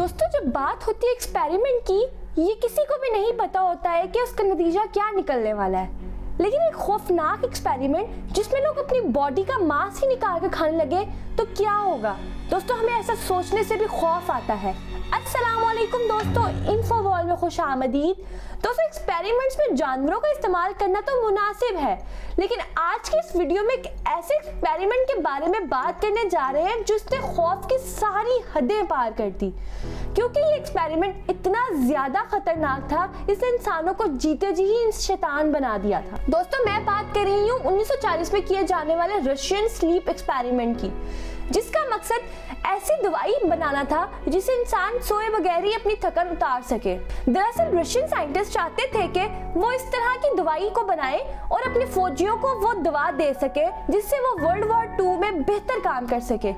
दोस्तों जब बात होती है एक्सपेरिमेंट की, ये किसी को भी नहीं पता होता है कि उसका नतीजा क्या निकलने वाला है। लेकिन एक खौफनाक एक्सपेरिमेंट जिसमें लोग अपनी बॉडी का मांस ही निकाल कर खाने लगे तो क्या होगा। दोस्तों हमें ऐसा सोचने से भी खौफ आता है। अस्सलामुअलैकुम दोस्तों, इन्फोवॉल में खुश आमदीद। दोस्तों एक्सपेरिमेंट्स में जानवरों का इस्तेमाल करना तो मुनासिब है, लेकिन आज की इस वीडियो में एक ऐसे एक्सपेरिमेंट के बारे में बात करने जा रहे हैं जिसने खौफ की सारी हदें पार कर दी। क्योंकि ये एक्सपेरिमेंट इतना ज्यादा खतरनाक था, इसने इंसानों को जीते जी ही शैतान बना दिया था। दोस्तों मैं बात कर रही हूँ 1940 में किए जाने वाले रशियन स्लीप एक्सपेरिमेंट की, जिसका मकसद ऐसी दवाई बनाना था जिसे इंसान सोए बगैर ही अपनी थकन उतार सके। दरअसल रशियन साइंटिस्ट चाहते थे कि वो इस तरह की दवाई को बनाए और अपने फौजियों को वो दवा दे सके जिससे वो वर्ल्ड वॉर 2 में बेहतर काम कर सके।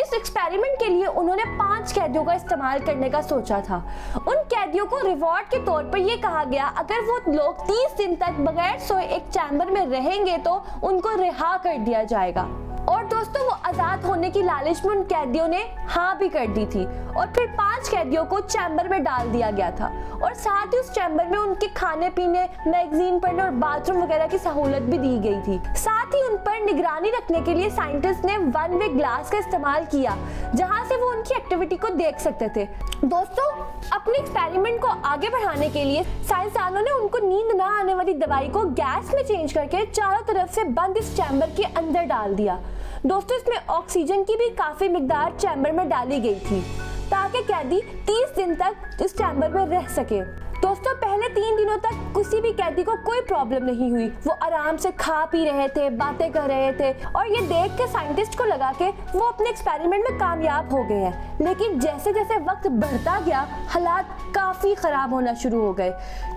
इस एक्सपेरिमेंट के लिए उन्होंने 5 कैदियों का इस्तेमाल करने का सोचा था। उन कैदियों को रिवॉर्ड के तौर पर यह कहा गया, अगर वो लोग 30 दिन तक बगैर सोए एक चैम्बर में रहेंगे तो उनको रिहा कर दिया जाएगा। और दोस्तों वो आजाद होने की लालच में उन कैदियों ने हाँ भी कर दी थी और फिर 5 कैदियों को चैम्बर में डाल दिया गया था और साथ ही उस चैम्बर में उनके खाने पीने, मैगजीन पढ़ने और बाथरूम वगैरह की सहूलत भी दी गई थी। साथ ही उन पर निगरानी रखने के लिए साइंटिस्ट ने वन वे ग्लास का इस्तेमाल किया जहां से वो उनकी एक्टिविटी को देख सकते थे। दोस्तों अपने एक्सपेरिमेंट को आगे बढ़ाने के लिए साइंसदानों ने उनको नींद ना आने वाली दवाई को गैस में चेंज करके चारों तरफ से बंद इस चैम्बर के अंदर डाल दिया। दोस्तों इसमें ऑक्सीजन की भी काफी मिकदार चैम्बर में डाली गई थी ताकि कैदी 30 दिन तक इस चैम्बर में रह सके। दोस्तों पहले 3 दिनों तक किसी भी कैदी को कोई प्रॉब्लम नहीं हुई, वो आराम से खा पी रहे थे, बातें कर रहे थे और ये देख के साइंटिस्ट को लगा कि वो अपने एक्सपेरिमेंट में कामयाब हो गए हैं। लेकिन जैसे जैसे वक्त बढ़ता गया हालात काफी खराब होना शुरू हो गए,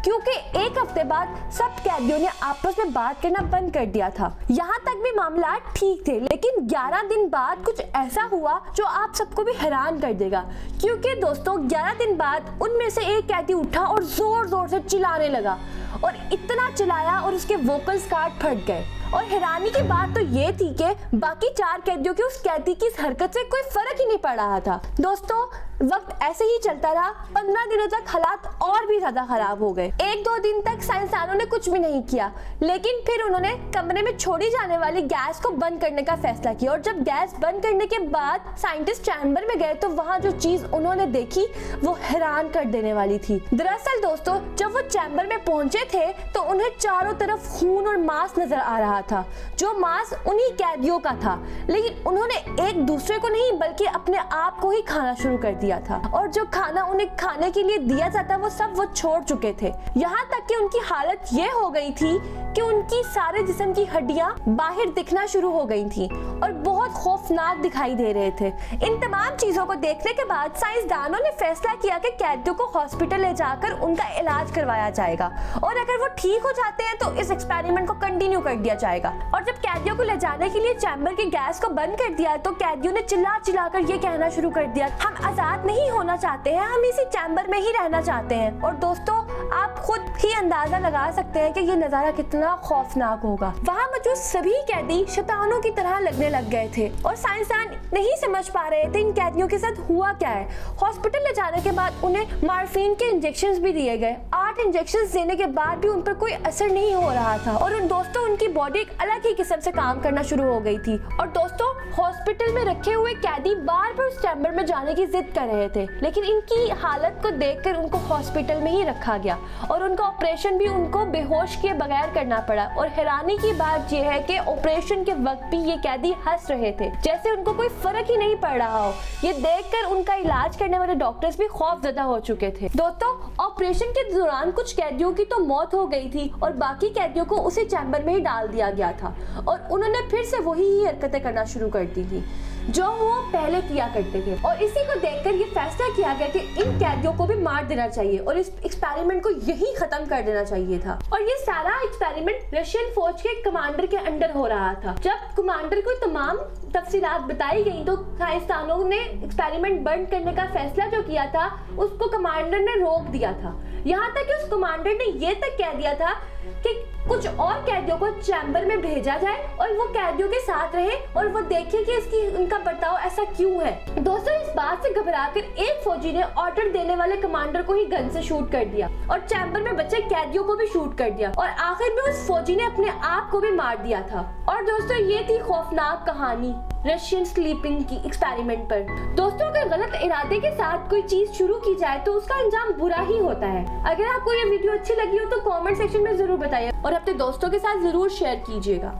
क्योंकि एक हफ्ते बाद सब कैदियों ने आपस में बात करना बंद कर दिया था। यहाँ तक भी मामला ठीक थे, लेकिन 11 दिन बाद कुछ ऐसा हुआ जो आप सबको भी हैरान कर देगा। क्योंकि दोस्तों 11 दिन बाद उनमें से एक कैदी उठा और जोर जोर से चिल्लाने लगा और इतना चिल्लाया और उसके वोकल्स कार्ड फट गए। और हैरानी की बात तो ये थी कि बाकी 4 कैदियों के उस कैदी की इस हरकत से कोई फर्क ही नहीं पड़ रहा था। दोस्तों वक्त ऐसे ही चलता रहा। 15 दिनों तक हालात और भी ज्यादा खराब हो गए। 1-2 दिन तक साइंसदानों ने कुछ भी नहीं किया, लेकिन फिर उन्होंने कमरे में छोड़ी जाने वाली गैस को बंद करने का फैसला किया। और जब गैस बंद करने के बाद साइंटिस्ट चैम्बर में गए तो वहां जो चीज उन्होंने देखी वो हैरान कर देने वाली थी। दरअसल दोस्तों जब वो चैम्बर में पहुंचे थे तो उन्हें चारों तरफ खून और मांस नजर आ रहा था, जो मांस उन्हीं कैदियों का था। लेकिन उन्होंने एक दूसरे को नहीं बल्कि अपने आप को ही खाना शुरू कर दिया था और जो खाना उन्हें खाने के लिए दिया जाता वो सब वो छोड़ चुके थे। यहाँ तक कि उनकी हालत ये हो गई थी कि उनकी सारे जिस्म की हड्डियां बाहर दिखना शुरू हो गई थी और बहुत खौफनाक दिखाई दे रहे थे। इन तमाम चीजों को देखने के बाद साइंसदानों ने फैसला किया कि कैदियों को हॉस्पिटल ले जाकर उनका इलाज करवाया जाएगा और अगर वो ठीक हो जाते हैं तो इस एक्सपेरिमेंट को कंटिन्यू कर दिया जाएगा। और जब कैदियों को ले जाने के लिए चैम्बर की गैस को बंद कर दिया तो कैदियों ने चिल्ला चिल्ला कर ये कहना शुरू कर दिया, हम आजाद नहीं होना चाहते हैं, हम इसी चैम्बर में ही रहना चाहते हैं। और दोस्तों आप खुद ही अंदाजा लगा सकते हैं कि ये नजारा कितना खौफनाक होगा। वहाँ मौजूद सभी कैदी शैतानों की तरह लगने लग गए थे और साइंसदान नहीं समझ पा रहे थे इन कैदियों के साथ हुआ क्या है। हॉस्पिटल ले जाने के बाद उन्हें मॉर्फिन के इंजेक्शंस भी दिए गए। 8 इंजेक्शंस देने के बाद भी उन पर कोई असर नहीं हो रहा था और उन दोस्तों उनकी बॉडी एक अलग ही किस्म से काम करना शुरू हो गई थी। और दोस्तों हॉस्पिटल में रखे हुए कैदी बार बार उस चैम्बर में जाने की जिद कर रहे थे, लेकिन इनकी हालत को देखकर उनको हॉस्पिटल में ही रखा गया और उनका ऑपरेशन भी उनको बेहोश किए बगैर करना पड़ा। और हैरानी की बात यह है कि ऑपरेशन के वक्त भी ये कैदी हंस रहे थे, जैसे उनको कोई फर्क ही नहीं पड़ रहा हो। ये देखकर उनका इलाज करने वाले डॉक्टर्स भी खौफजदा हो चुके थे। दोस्तों ऑपरेशन के दौरान कुछ कैदियों की तो मौत हो गई थी और बाकी कैदियों को उसी चैम्बर में ही डाल दिया गया था और उन्होंने फिर से वही हरकतें करना शुरू कर दी थी जो वो पहले किया करते थे। और इसी को देखकर ये फैसला किया गया कि इन कैदियों को भी मार देना चाहिए और इस एक्सपेरिमेंट को यही खत्म कर देना चाहिए था। और ये सारा एक्सपेरिमेंट रशियन फौज के कमांडर के अंडर हो रहा था। जब कमांडर को तमाम तफसीलात बताई गई तो साइंसदानों ने एक्सपेरिमेंट बंद करने का फैसला जो किया था उसको कमांडर ने रोक दिया था। यहाँ तक कि उस कमांडर ने ये तक कह दिया था कि कुछ और कैदियों को चैम्बर में भेजा जाए और वो कैदियों के साथ रहे और वो देखे कि इसकी इनका बर्ताव ऐसा क्यों है। दोस्तों इस बात से घबराकर एक फौजी ने ऑर्डर देने वाले कमांडर को ही गन से शूट कर दिया और चैम्बर में बचे कैदियों को भी शूट कर दिया और आखिर में उस फौजी ने अपने आप को भी मार दिया था। और दोस्तों ये थी खौफनाक कहानी रशियन स्लीपिंग की एक्सपेरिमेंट पर। दोस्तों अगर गलत इरादे के साथ कोई चीज शुरू की जाए तो उसका अंजाम बुरा ही होता है। अगर आपको ये वीडियो अच्छी लगी हो तो कमेंट सेक्शन में जरूर बताइए और अपने दोस्तों के साथ जरूर शेयर कीजिएगा।